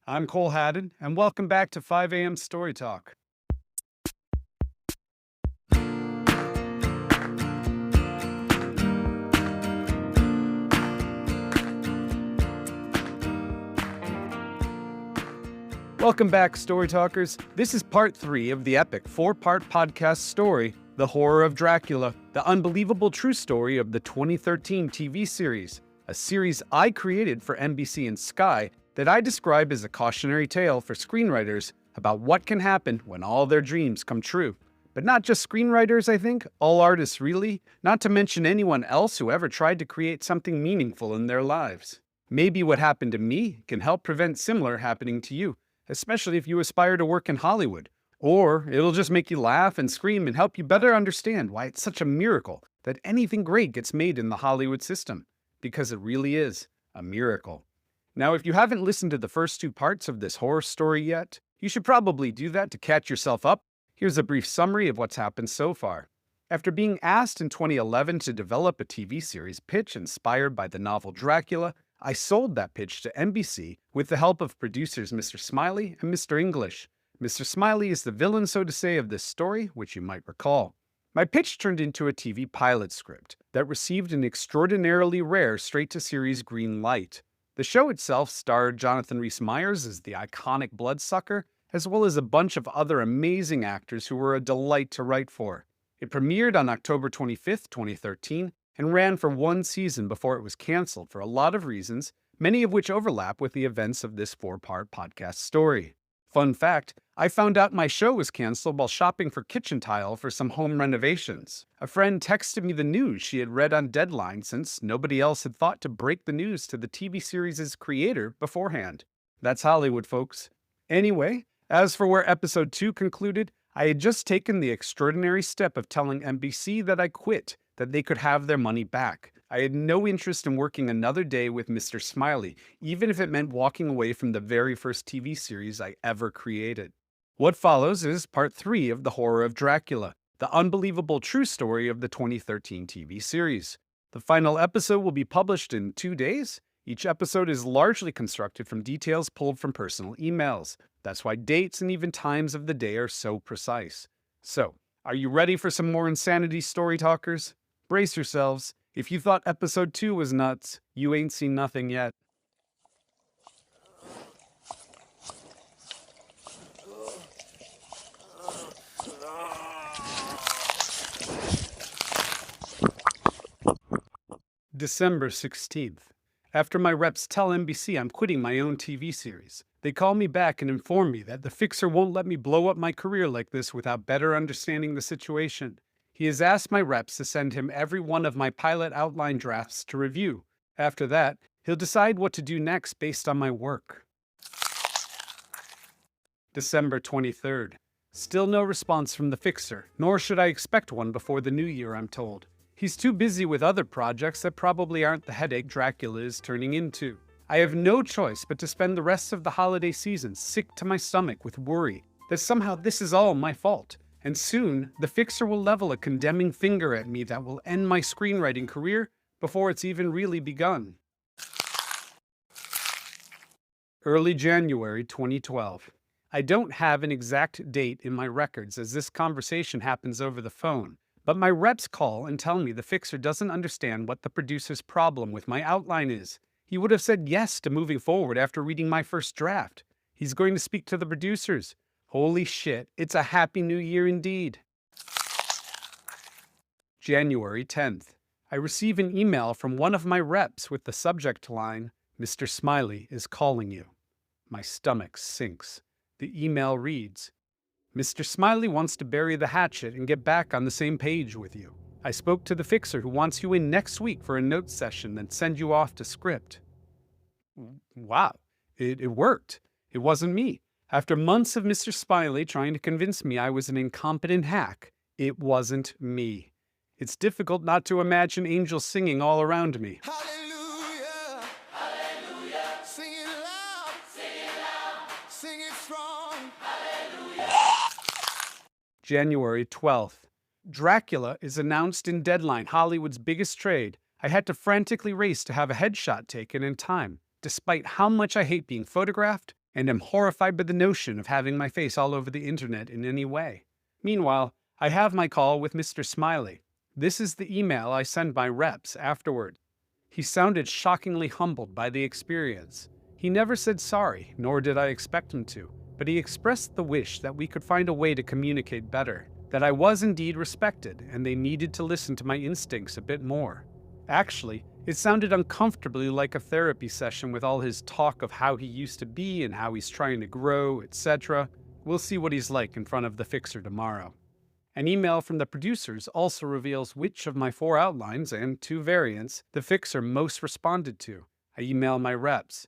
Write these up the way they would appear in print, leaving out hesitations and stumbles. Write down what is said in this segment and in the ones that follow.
I'm Cole Haddon, and welcome back to 5 a.m. Story Talk. Welcome back, Story Talkers. This is part 3 of the epic 4-part podcast story, The Horror of Dracula, the unbelievable true story of the 2013 TV series, a series I created for NBC and Sky that I describe as a cautionary tale for screenwriters about what can happen when all their dreams come true. But not just screenwriters, I think, all artists really, not to mention anyone else who ever tried to create something meaningful in their lives. Maybe what happened to me can help prevent similar happening to you, especially if you aspire to work in Hollywood. Or it'll just make you laugh and scream and help you better understand why it's such a miracle that anything great gets made in the Hollywood system. Because it really is a miracle. Now, if you haven't listened to the first 2 parts of this horror story yet, you should probably do that to catch yourself up. Here's a brief summary of what's happened so far. After being asked in 2011 to develop a TV series pitch inspired by the novel Dracula, I sold that pitch to NBC with the help of producers Mr. Smiley and Mr. English. Mr. Smiley is the villain, so to say, of this story, which you might recall. My pitch turned into a TV pilot script that received an extraordinarily rare straight-to-series green light. The show itself starred Jonathan Rhys Meyers as the iconic bloodsucker, as well as a bunch of other amazing actors who were a delight to write for. It premiered on October 25th, 2013, and ran for 1 season before it was canceled for a lot of reasons, many of which overlap with the events of this 4-part podcast story. Fun fact, I found out my show was canceled while shopping for kitchen tile for some home renovations. A friend texted me the news she had read on Deadline since nobody else had thought to break the news to the TV series' creator beforehand. That's Hollywood, folks. Anyway, as for where episode 2 concluded, I had just taken the extraordinary step of telling NBC that I quit, that they could have their money back. I had no interest in working another day with Mr. Smiley, even if it meant walking away from the very first TV series I ever created. What follows is part 3 of The Horror of Dracula, the unbelievable true story of the 2013 TV series. The final episode will be published in 2 days. Each episode is largely constructed from details pulled from personal emails. That's why dates and even times of the day are so precise. So, are you ready for some more insanity, Story Talkers? Brace yourselves. If you thought episode 2 was nuts, you ain't seen nothing yet. December 16th. After my reps tell NBC I'm quitting my own TV series, they call me back and inform me that the fixer won't let me blow up my career like this without better understanding the situation. He has asked my reps to send him every one of my pilot outline drafts to review. After that, he'll decide what to do next based on my work. December 23rd. Still no response from the fixer, nor should I expect one before the new year, I'm told. He's too busy with other projects that probably aren't the headache Dracula is turning into. I have no choice but to spend the rest of the holiday season sick to my stomach with worry that somehow this is all my fault. And soon, the fixer will level a condemning finger at me that will end my screenwriting career before it's even really begun. Early January 2012. I don't have an exact date in my records as this conversation happens over the phone, but my reps call and tell me the fixer doesn't understand what the producer's problem with my outline is. He would have said yes to moving forward after reading my first draft. He's going to speak to the producers. Holy shit, it's a happy new year indeed. January 10th. I receive an email from one of my reps with the subject line, "Mr. Smiley is calling you." My stomach sinks. The email reads, "Mr. Smiley wants to bury the hatchet and get back on the same page with you. I spoke to the fixer who wants you in next week for a note session, then send you off to script." Wow, it worked. It wasn't me. After months of Mr. Smiley trying to convince me I was an incompetent hack, it wasn't me. It's difficult not to imagine angels singing all around me. Hallelujah, hallelujah, sing it loud, sing it strong, hallelujah. January 12th. Dracula is announced in Deadline, Hollywood's biggest trade. I had to frantically race to have a headshot taken in time. Despite how much I hate being photographed, and am horrified by the notion of having my face all over the internet in any way. Meanwhile, I have my call with Mr. Smiley. This is the email I send my reps afterward. He sounded shockingly humbled by the experience. He never said sorry, nor did I expect him to, but he expressed the wish that we could find a way to communicate better, that I was indeed respected, and they needed to listen to my instincts a bit more. Actually, it sounded uncomfortably like a therapy session with all his talk of how he used to be and how he's trying to grow, etc. We'll see what he's like in front of the fixer tomorrow. An email from the producers also reveals which of my 4 outlines and 2 variants the fixer most responded to. I email my reps.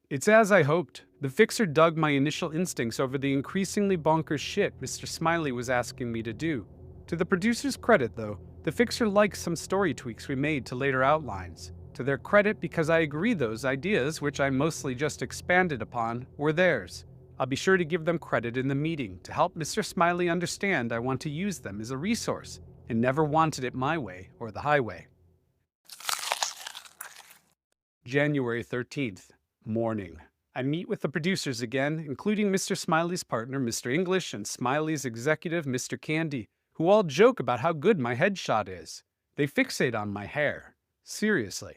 It's as I hoped. The fixer dug my initial instincts over the increasingly bonkers shit Mr. Smiley was asking me to do. To the producer's credit, though, the fixer liked some story tweaks we made to later outlines. To their credit, because I agree those ideas, which I mostly just expanded upon, were theirs. I'll be sure to give them credit in the meeting to help Mr. Smiley understand I want to use them as a resource and never wanted it my way or the highway. January 13th, morning. I meet with the producers again, including Mr. Smiley's partner, Mr. English, and Smiley's executive, Mr. Candy, who all joke about how good my headshot is. They fixate on my hair. Seriously.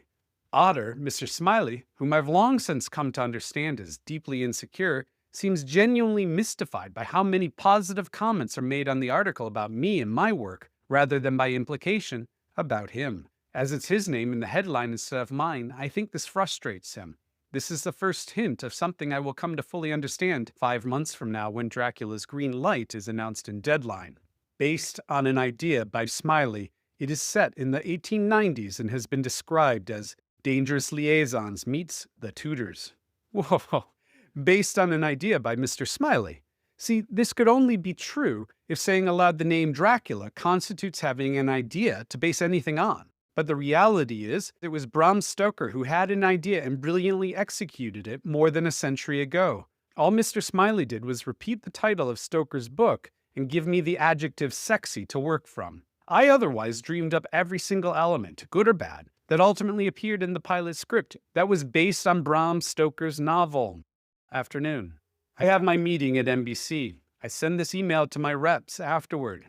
Otter, Mr. Smiley, whom I've long since come to understand is deeply insecure, seems genuinely mystified by how many positive comments are made on the article about me and my work, rather than by implication, about him. As it's his name in the headline instead of mine, I think this frustrates him. This is the first hint of something I will come to fully understand 5 months from now when Dracula's green light is announced in Deadline. Based on an idea by Smiley, it is set in the 1890s and has been described as Dangerous Liaisons meets The Tudors. Whoa! Based on an idea by Mr. Smiley. See, this could only be true if saying aloud the name Dracula constitutes having an idea to base anything on. But the reality is, it was Bram Stoker who had an idea and brilliantly executed it more than a century ago. All Mr. Smiley did was repeat the title of Stoker's book and give me the adjective sexy to work from. I otherwise dreamed up every single element, good or bad, that ultimately appeared in the pilot script that was based on Bram Stoker's novel. Afternoon. I have my meeting at NBC. I send this email to my reps afterward.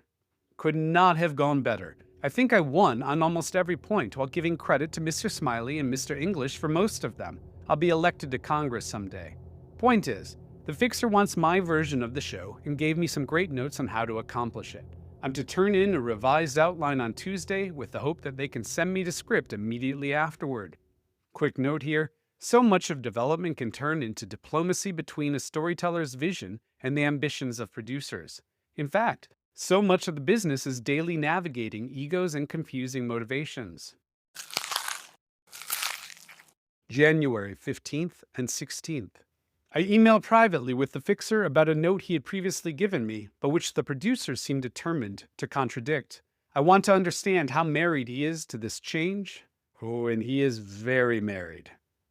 Could not have gone better. I think I won on almost every point while giving credit to Mr. Smiley and Mr. English for most of them. I'll be elected to Congress someday. Point is, the fixer wants my version of the show and gave me some great notes on how to accomplish it. I'm to turn in a revised outline on Tuesday with the hope that they can send me the script immediately afterward. Quick note here. So much of development can turn into diplomacy between a storyteller's vision and the ambitions of producers. In fact, so much of the business is daily navigating egos and confusing motivations. January 15th and 16th. I emailed privately with the fixer about a note he had previously given me, but which the producers seemed determined to contradict. I want to understand how married he is to this change. Oh, and he is very married.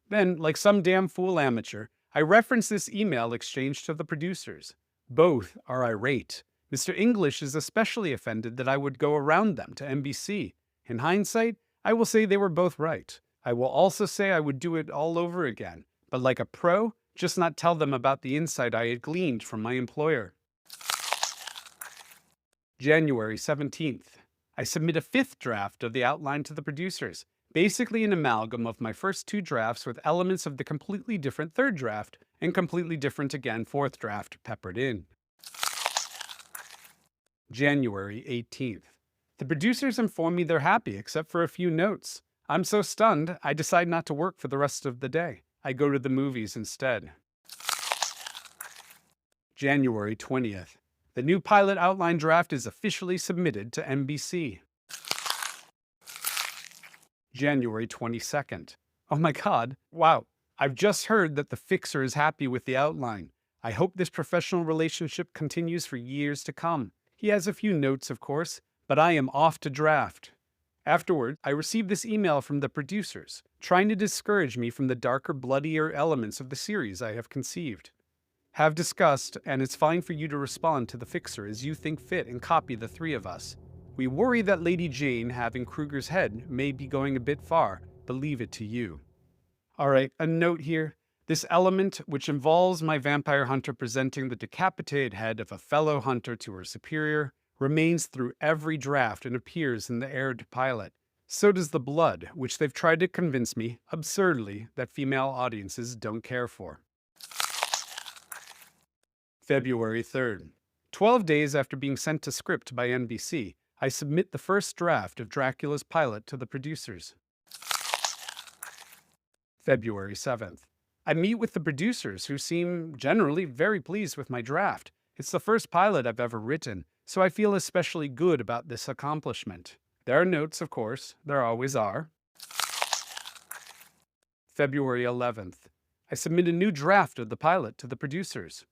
Then, like some damn fool amateur, I reference this email exchange to the producers. Both are irate. Mr. English is especially offended that I would go around them to NBC. In hindsight, I will say they were both right. I will also say I would do it all over again, but like a pro, just not tell them about the insight I had gleaned from my employer. January 17th. I submit a 5th draft of the outline to the producers. Basically an amalgam of my first 2 drafts with elements of the completely different 3rd draft and completely different again 4th draft peppered in. January 18th. The producers inform me they're happy except for a few notes. I'm so stunned, I decide not to work for the rest of the day. I go to the movies instead. January 20th. The new pilot outline draft is officially submitted to NBC. January 22nd. Oh my God, wow. I've just heard that the fixer is happy with the outline. I hope this professional relationship continues for years to come. He has a few notes, of course, but I am off to draft. Afterward, I received this email from the producers, trying to discourage me from the darker, bloodier elements of the series I have conceived. Have discussed, and it's fine for you to respond to the fixer as you think fit and copy the 3 of us. We worry that Lady Jane having Kruger's head may be going a bit far, but leave it to you. Alright, a note here. This element, which involves my vampire hunter presenting the decapitated head of a fellow hunter to her superior, remains through every draft and appears in the aired pilot. So does the blood, which they've tried to convince me, absurdly, that female audiences don't care for. February 3rd. 12 days after being sent to script by NBC, I submit the first draft of Dracula's pilot to the producers. February 7th. I meet with the producers, who seem generally very pleased with my draft. It's the first pilot I've ever written, so I feel especially good about this accomplishment. There are notes, of course. There always are. February 11th. I submit a new draft of the pilot to the producers.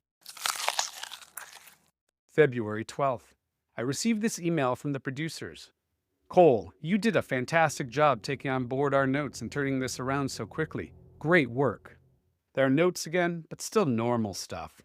February 12th. I received this email from the producers. Cole, you did a fantastic job taking on board our notes and turning this around so quickly. Great work. There are notes again, but still normal stuff.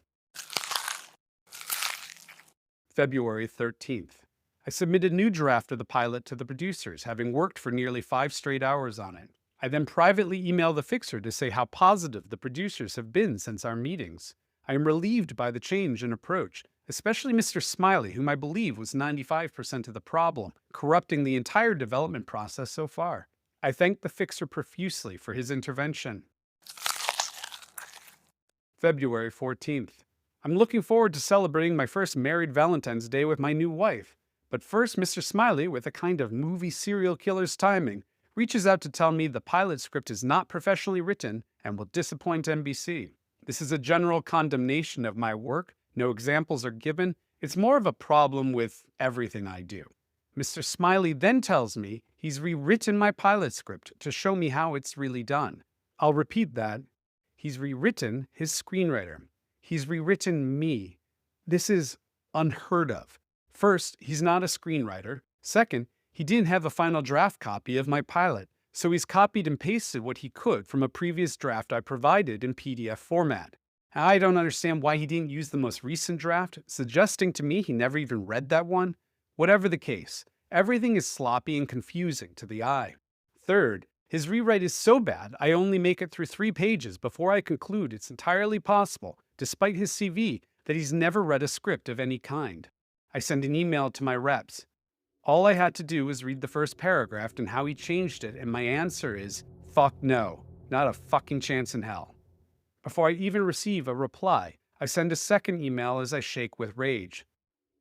February 13th. I submitted a new draft of the pilot to the producers, having worked for nearly 5 straight hours on it. I then privately emailed the fixer to say how positive the producers have been since our meetings. I am relieved by the change in approach, especially Mr. Smiley, whom I believe was 95% of the problem, corrupting the entire development process so far. I thank the fixer profusely for his intervention. February 14th. I'm looking forward to celebrating my first married Valentine's Day with my new wife. But first, Mr. Smiley, with a kind of movie serial killer's timing, reaches out to tell me the pilot script is not professionally written and will disappoint NBC. This is a general condemnation of my work. No examples are given. It's more of a problem with everything I do. Mr. Smiley then tells me he's rewritten my pilot script to show me how it's really done. I'll repeat that. He's rewritten his screenwriter. He's rewritten me. This is unheard of. First, he's not a screenwriter. Second, he didn't have a final draft copy of my pilot, so he's copied and pasted what he could from a previous draft I provided in PDF format. I don't understand why he didn't use the most recent draft, suggesting to me he never even read that one. Whatever the case, everything is sloppy and confusing to the eye. Third, his rewrite is so bad I only make it through 3 pages before I conclude it's entirely possible, despite his CV, that he's never read a script of any kind. I send an email to my reps. All I had to do was read the first paragraph and how he changed it, and my answer is, fuck no, not a fucking chance in hell. Before I even receive a reply, I send a second email as I shake with rage.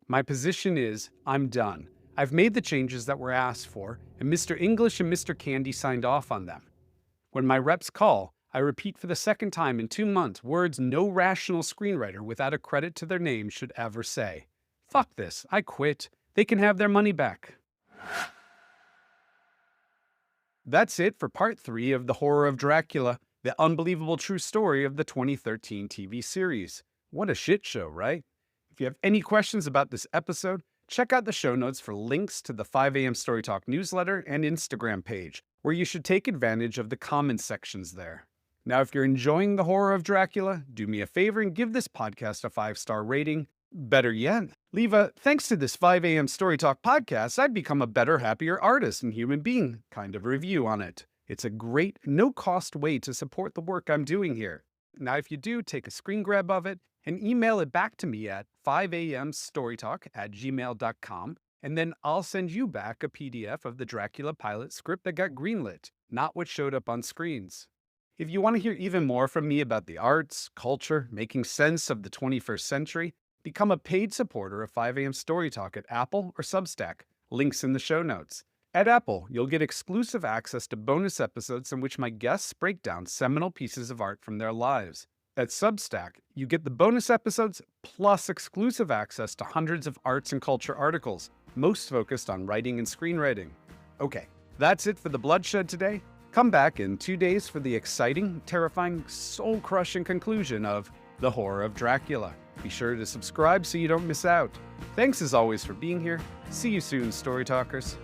My position is, I'm done. I've made the changes that were asked for, and Mr. English and Mr. Candy signed off on them. When my reps call, I repeat for the second time in 2 months words no rational screenwriter without a credit to their name should ever say. Fuck this, I quit. They can have their money back. That's it for part 3 of The Horror of Dracula, the unbelievable true story of the 2013 TV series. What a shit show, right? If you have any questions about this episode, check out the show notes for links to the 5 a.m. StoryTalk newsletter and Instagram page, where you should take advantage of the comment sections there. Now, if you're enjoying The Horror of Dracula, do me a favor and give this podcast a 5-star rating. Better yet, leave a "thanks to this 5 a.m. StoryTalk podcast, I've become a better, happier artist and human being" kind of review on it. It's a great, no-cost way to support the work I'm doing here. Now, if you do, take a screen grab of it and email it back to me at 5amstorytalk@gmail.com, and then I'll send you back a PDF of the Dracula pilot script that got greenlit, not what showed up on screens. If you want to hear even more from me about the arts, culture, making sense of the 21st century, become a paid supporter of 5 a.m. StoryTalk at Apple or Substack. Links in the show notes. At Apple, you'll get exclusive access to bonus episodes in which my guests break down seminal pieces of art from their lives. At Substack, you get the bonus episodes plus exclusive access to hundreds of arts and culture articles, most focused on writing and screenwriting. Okay, that's it for the bloodshed today. Come back in 2 days for the exciting, terrifying, soul-crushing conclusion of The Horror of Dracula. Be sure to subscribe so you don't miss out. Thanks as always for being here. See you soon, Story Talkers.